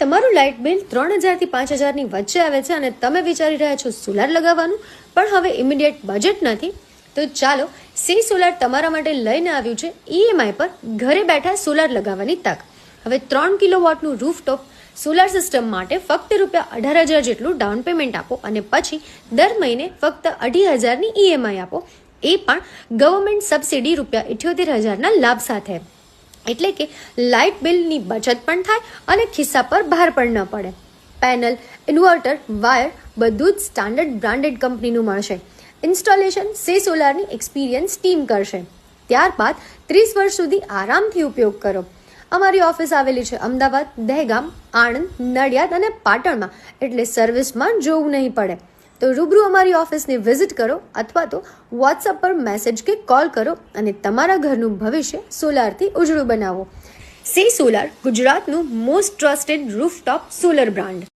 તમારું light bill 3000 થી 5000 વચ્ચે આવે છે અને તમે વિચારી રહ્યા છો સોલાર લગાવવાનું, પણ હવે ઇમિડિયેટ બજેટ નથી, તો ચાલો સી સોલાર તમારા માટે લઈને આવ્યું છે ઈએમઆઈ પર ઘરે બેઠા સોલાર લગાવવાની તક. હવે 3 કિલોવોટનું રૂફટોપ સોલાર સિસ્ટમ માટે ફક્ત ₹18,000 જેટલું ડાઉન પેમેન્ટ આપો અને પછી દર મહિને ફક્ત 2,500ની ઈએમઆઈ આપો, એ પણ ગવર્મેન્ટ સબસિડી ₹78,000ના લાભ સાથે. એટલે કે લાઇટ બિલની બચત પણ થાય અને ખિસ્સા પર ભાર પણ ન પડે. પેનલ, ઇન્વર્ટર, વાયર બધું જ સ્ટાન્ડર્ડ બ્રાન્ડેડ કંપનીનું મળશે. ઇન્સ્ટોલેશન સી સોલારની એક્સપિરિયન્સ ટીમ કરશે. ત્યારબાદ 30 વર્ષ સુધી આરામથી ઉપયોગ કરો. અમારી ઓફિસ આવેલી છે અમદાવાદ, દહેગામ, આણંદ, નડિયાદ અને પાટણમાં, એટલે સર્વિસમાં જોવું નહીં પડે. તો રૂબરૂ અમારી ઓફિસને વિઝિટ કરો અથવા તો વોટ્સઅપ પર મેસેજ કે કોલ કરો અને તમારા ઘરનું ભવિષ્ય સોલારથી ઉજળું બનાવો. સી સોલાર ગુજરાતનું most trusted rooftop solar brand.